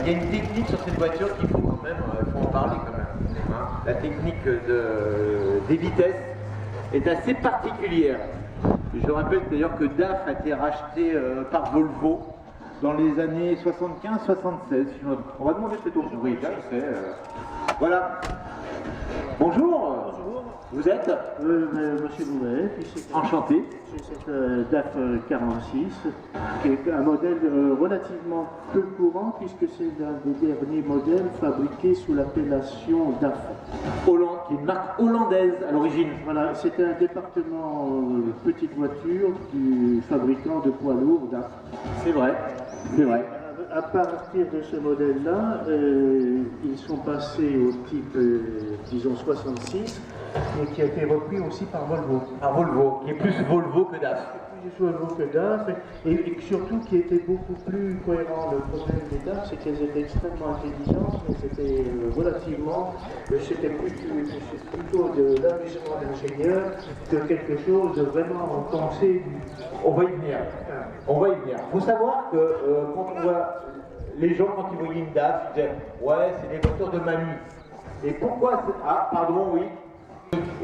Il y a une technique sur cette voiture qu'il faut quand même, il faut en parler quand même. Hein. La technique des vitesses est assez particulière. Je rappelle d'ailleurs que DAF a été racheté par Volvo dans les années 75-76. On va demander peut-être au propriétaire, je sais. Voilà. Bonjour. Bonjour. Vous êtes Monsieur Bouvet. Enchanté. C'est cette DAF 46, qui est un modèle relativement peu courant, puisque c'est l'un des derniers modèles fabriqués sous l'appellation DAF. Hollande, qui est une marque hollandaise à l'origine. Voilà, c'était un département petite voiture du fabricant de poids lourds DAF. C'est vrai, c'est vrai. À partir de ce modèle-là, ils sont passés au type, disons, 66, et qui a été repris aussi par Volvo. Par Volvo, qui est plus Volvo que DAF. Plus Volvo que DAF, et surtout qui était beaucoup plus cohérent. Le problème des DAF, c'est qu'elles étaient extrêmement intelligentes, mais c'était relativement, c'était plutôt de l'amusement d'ingénieur que quelque chose de vraiment pensé. On va y venir. On va y venir. Il faut savoir que quand on voit les gens, quand ils voyaient une DAF, ils disaient ouais, c'est des voitures de mamie. Et pourquoi ah, pardon, oui.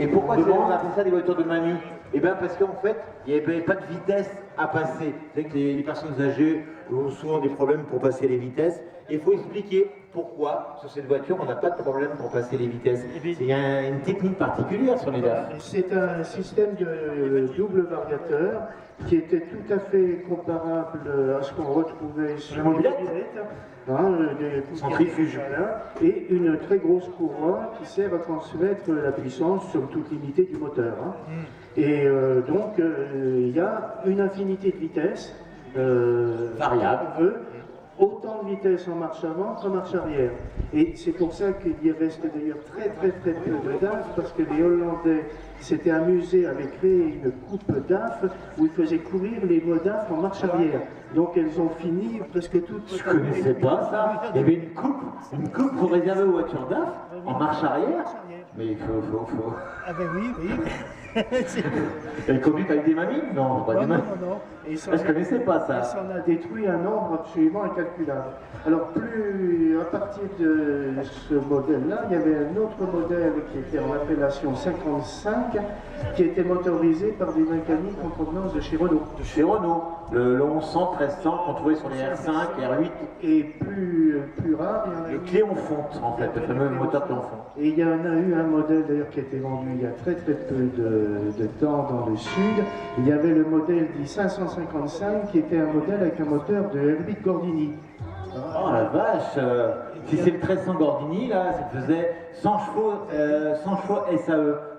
Et pourquoi on appelle ça des voitures de mamie? Eh bien parce qu'en fait, il n'y avait pas de vitesse à passer. Vous savez que les personnes âgées ont souvent des problèmes pour passer les vitesses. Et il faut expliquer pourquoi, sur cette voiture, on n'a pas de problème pour passer les vitesses. Il y a une technique particulière sur les DAF. C'est un système de double variateur qui était tout à fait comparable à ce qu'on retrouvait sur les mobilettes, des centrifuges. Et une très grosse couronne qui sert à transmettre la puissance sur toute l'unité du moteur. Et donc, il y a une infinité de vitesses variables. Autant de vitesse en marche avant qu'en marche arrière. Et c'est pour ça qu'il y reste d'ailleurs très peu de DAF, parce que les Hollandais s'étaient amusés à créer une coupe DAF où ils faisaient courir les mots DAF en marche arrière. Donc elles ont fini presque toutes. Je ne connaissais pas ça. Il y avait une coupe pour réserver aux voitures DAF en marche arrière. Mais il faut. Ah ben oui. Elle conduit avec des mamies? Non, pas des mamies. Non. Et je ne connaissais pas ça. Et ça en a détruit un nombre absolument incalculable. Alors, à partir de ce modèle-là, il y avait un autre modèle qui était en appellation 55, qui était motorisé par des mécaniques en provenance de chez Renault. De chez Renault, le 1100, 1300 qu'on trouvait sur les R5, R8. Et plus rare, il y en a le Cléon Fonte, en fait, le fameux moteur Cléon Fonte. Et il y en a eu un modèle d'ailleurs qui a été vendu il y a très peu de temps dans le sud. Il y avait le modèle dit 555 qui était un modèle avec un moteur de R8 Gordini. Oh la vache, si c'est le 1300 Gordini, là, ça faisait 100 chevaux SAE,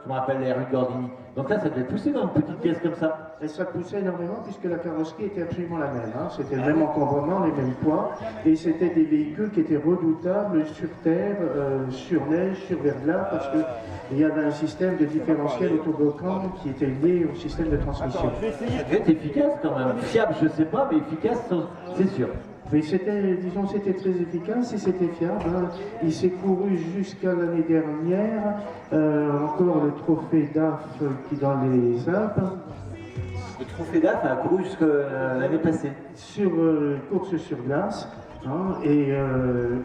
je me rappelle les R8 Gordini. Donc là, ça devait pousser dans une petite pièce comme ça. Et ça poussait énormément puisque la carrosserie était absolument la même. C'était le même encombrement, les mêmes poids. Et c'était des véhicules qui étaient redoutables sur terre, sur neige, sur verglas, parce qu'il y avait un système de différentiel autobloquant qui était lié au système de transmission. Ça devait être efficace quand même. Fiable, je sais pas, mais efficace, c'est sûr. Mais c'était très efficace et c'était fiable. Il s'est couru jusqu'à l'année dernière, encore le trophée DAF qui dans les Alpes. Le trophée DAF a couru jusqu'à l'année passée. Sur course sur glace. Et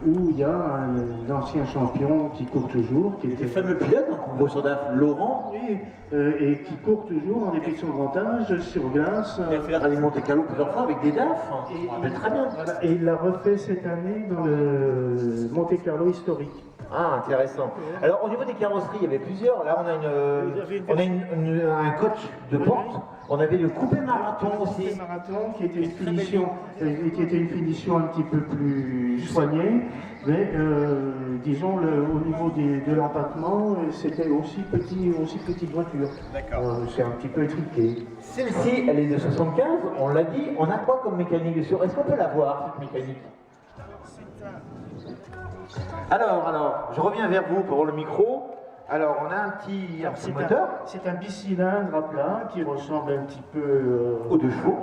où il y a un ancien champion qui court toujours. Qui était le fameux pilote en gros sur DAF, Laurent. Oui, et qui court toujours en dépit de son grand âge sur glace. Il a fait la rallye Monte Carlo plusieurs fois avec des DAF. On me rappelle très bien. Voilà, et il l'a refait cette année dans le Monte Carlo historique. Ah, intéressant. Alors, au niveau des carrosseries, il y avait plusieurs. Là, on a un coach de porte. On avait le coupé marathon aussi. Le coupé marathon qui était une finition un petit peu plus soignée, mais disons au niveau de l'empattement, c'était aussi petite voiture. D'accord. C'est un petit peu étriqué. Celle-ci, elle est de 75, on l'a dit. On a quoi comme mécanique dessus? Est-ce qu'on peut la voir, cette mécanique? Alors, je reviens vers vous pour le micro. Alors, on a un petit moteur. C'est un bicylindre à plat qui ressemble un petit peu aux deux chevaux,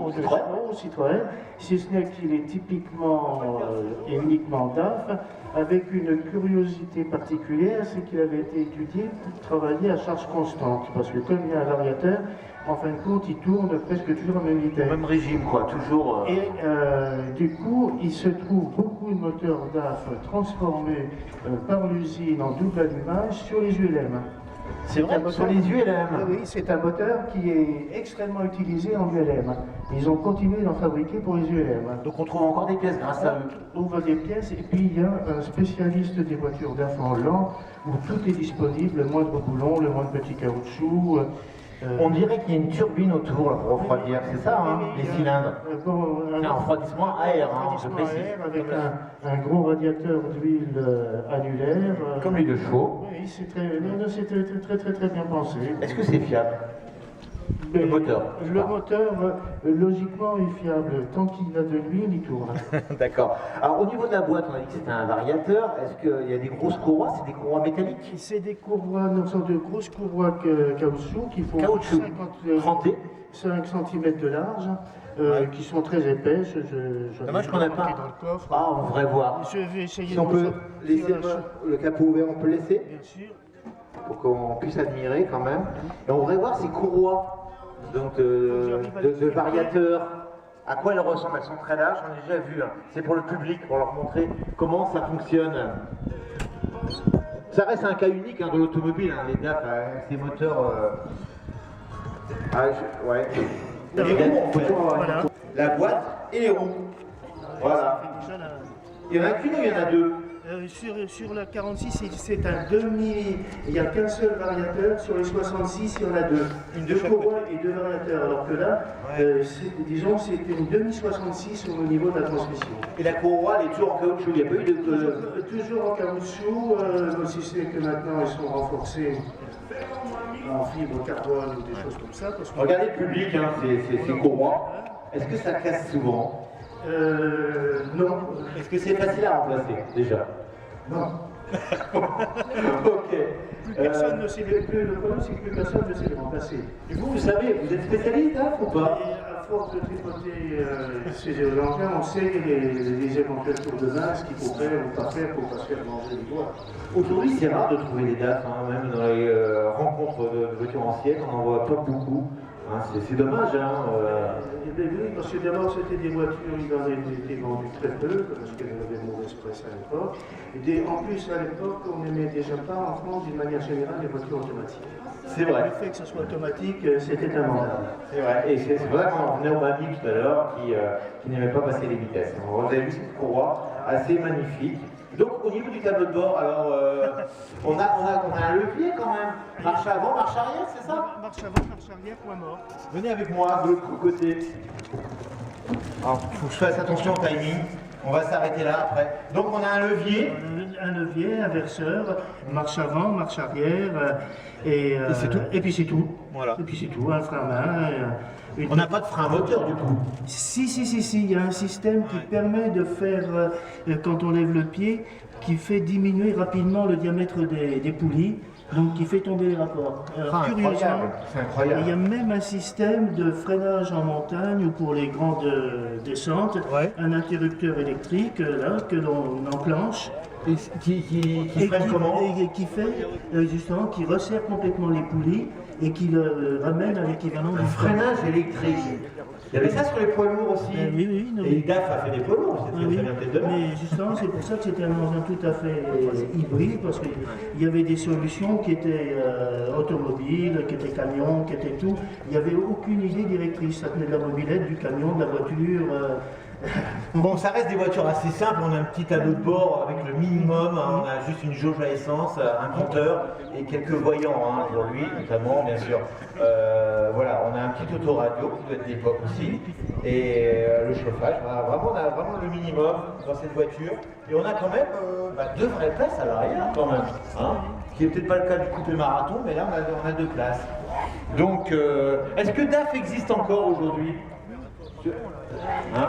au Citroën, si ce n'est qu'il est typiquement et uniquement DAF, avec une curiosité particulière, c'est qu'il avait été étudié pour travailler à charge constante, parce que comme il y a un variateur, en fin de compte, ils tournent presque toujours à même vitesse. Même régime, quoi, toujours. Et du coup, il se trouve beaucoup de moteurs DAF transformés par l'usine en double allumage sur les ULM. C'est vrai, sur les ULM. Oui, c'est un moteur qui est extrêmement utilisé en ULM. Ils ont continué d'en fabriquer pour les ULM. Donc on trouve encore des pièces grâce à eux. On voit des pièces, et puis il y a un spécialiste des voitures DAF en lent où tout est disponible, le moindre boulon, le moindre petit caoutchouc. On dirait qu'il y a une turbine autour là, pour refroidir, c'est ça, hein, les cylindres. Un refroidissement à air, hein, je précise. Avec un gros radiateur d'huile annulaire. Comme les deux chevaux. Oui, c'est très bien pensé. Est-ce que c'est fiable? Le moteur. Le moteur, logiquement, est fiable. Tant qu'il a de l'huile, il tourne. D'accord. Alors au niveau de la boîte, on a dit que c'était un variateur. Est-ce qu'il y a des grosses courroies? C'est des courroies métalliques? C'est des courroies, une sorte de grosses courroies caoutchouc qui font 5 cm de large, qui sont très épaisses. Dommage qu'on n'a pas. Dans le coffre. Ah, on devrait voir. Je vais essayer Si on peut laisser le capot ouvert, on peut le laisser? Bien sûr. Pour qu'on puisse admirer quand même. Et on devrait voir ces courroies donc de variateurs. À quoi elles ressemblent? Elles sont très larges, on a déjà vu. Hein. C'est pour le public, pour leur montrer comment ça fonctionne. Ça reste un cas unique hein, de l'automobile, hein, les DAF, ces moteurs. Ouais. Les roues, en fait. Voilà. La boîte et les roues. Voilà. Il y en a qu'une ou il y en a deux? Sur la 46, c'est un demi. Il n'y a qu'un seul variateur. Sur les 66, il y en a deux. Deux courroies et deux variateurs. Alors que là, disons, c'est une demi-66 au niveau de la transmission. Et la courroie, elle est toujours en caoutchouc. Il n'y a pas eu de. Toujours en caoutchouc, si c'est que maintenant elles sont renforcées en fibre carbone ou des choses comme ça. Parce que Regardez le public, hein, ces courroies. Est-ce que ça casse souvent? Non. Est-ce que c'est facile à remplacer déjà? Non. Ok. Personne ne sait le problème, c'est que personne ne sait les remplacer. Et vous savez, vous êtes spécialiste hein, ou pas? Et à force de tripoter ces engins, on sait les éventuels tours de main, ce qu'il faut faire ou pas faire pour ne pas se faire manger les doigts. Aujourd'hui, c'est rare de trouver des DAF, hein, même dans les rencontres de voitures anciennes, on n'en voit pas beaucoup. Hein, c'est dommage. Hein, Oui, parce que d'abord c'était des voitures, il en était vendu très peu, parce qu'elles avaient mauvaise presse à l'époque. En plus, à l'époque, on n'aimait déjà pas en France, d'une manière générale, les voitures automatiques. C'est vrai. Le fait que ce soit automatique, c'était immangeable. C'est vrai. Et c'est vrai qu'on venait au mamie tout à l'heure qui n'aimait pas passer les vitesses. Vous avez vu cette courroie assez magnifique. Donc au niveau du tableau de bord, alors on a un levier quand même. Marche avant, marche arrière, c'est ça? Marche avant, marche arrière, point mort. Venez avec moi de l'autre côté. Alors, il faut que je fasse attention au timing. On va s'arrêter là après. Donc on a un levier. Un levier, inverseur, marche avant, marche arrière, et c'est tout. Et puis c'est tout. Voilà. Et puis c'est tout, un frein à main. On n'a pas de frein moteur du coup. Si, il y a un système qui permet de faire, quand on lève le pied, qui fait diminuer rapidement le diamètre des poulies, donc qui fait tomber les rapports. Alors, curieusement, c'est incroyable. Il y a même un système de freinage en montagne ou pour les grandes descentes, un interrupteur électrique là, que l'on enclenche. Et qui freine comment? Et qui fait justement, qui resserre complètement les poulies et qui le ramène à l'équivalent du freinage électrique. Il y avait ça sur les poids lourds aussi. Oui. Et le DAF a fait des poids lourds, c'était très bien peut-être demain. Mais justement, c'est pour ça que c'était un engin tout à fait hybride, parce qu'il y avait des solutions qui étaient automobiles, qui étaient camions, qui étaient tout. Il n'y avait aucune idée directrice. Ça tenait de la mobilette, du camion, de la voiture. Bon, ça reste des voitures assez simples. On a un petit tableau de bord avec le minimum. Hein. On a juste une jauge à essence, un compteur et quelques voyants hein, pour lui, notamment, bien sûr. Voilà, on a un petit autoradio qui doit être d'époque aussi. Et le chauffage. Voilà, vraiment, on a vraiment le minimum dans cette voiture. Et on a quand même deux vraies places à l'arrière, quand même. Hein. Ce qui n'est peut-être pas le cas du coupé marathon, mais là, on a deux places. Donc, est-ce que DAF existe encore aujourd'hui? Hein?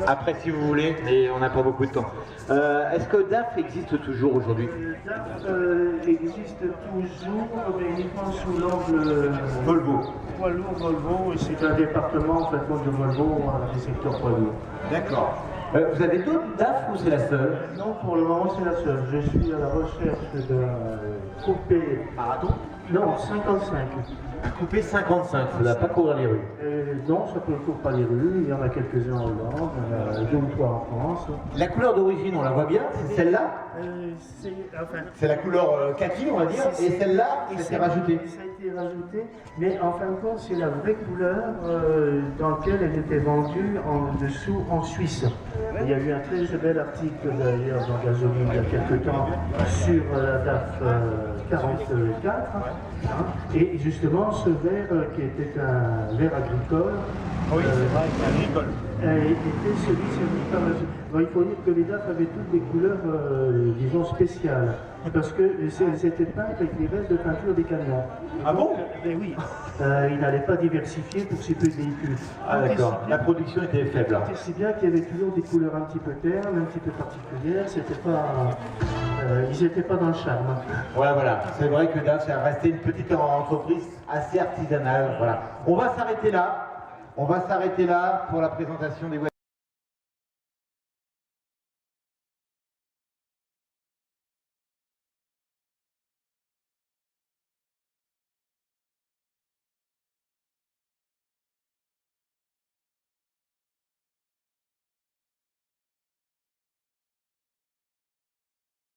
Après, si vous voulez, mais on n'a pas beaucoup de temps. Est-ce que DAF existe toujours aujourd'hui? DAF existe toujours, mais uniquement sous l'angle Volvo. Poids lourd Volvo, et c'est un département en fait de Volvo dans les secteurs poids lourd. D'accord. Vous avez d'autres DAF ou c'est la seule? Non, pour le moment, c'est la seule. Je suis à la recherche d'un coupé. Marathon? Non, 55. Un coupé 55, ça ne va pas courir les rues. Non, ça ne court pas les rues. Il y en a quelques-uns en Hollande, il y en a 2 ou 3 en France. La couleur d'origine, on la voit bien, c'est celle-là? C'est la couleur kaki, on va dire, et celle-là, ça s'est rajouté. Ça a été rajouté, mais en fin de compte, c'est la vraie couleur dans laquelle elle était vendue en dessous en Suisse. Il y a eu un très bel article d'ailleurs dans Gasoline il y a quelques temps sur la DAF 44. Hein, et justement, ce verre qui était un verre agricole. Oui, c'est vrai, c'est agricole. Était celui servi par il faut dire que les DAF avaient toutes des couleurs, disons, spéciales, parce qu'elles étaient peintes avec les restes de peinture des camions. Ah bon? Ben oui, ils n'allaient pas diversifier pour si peu de véhicules. Ah d'accord, la production était faible. C'était si bien qu'il y avait toujours des couleurs un petit peu ternes, un petit peu particulières, c'était pas... ils n'étaient pas dans le charme. Voilà, c'est vrai que DAF, ça a resté une petite entreprise assez artisanale. Voilà. On va s'arrêter là. On va s'arrêter là pour la présentation des voitures.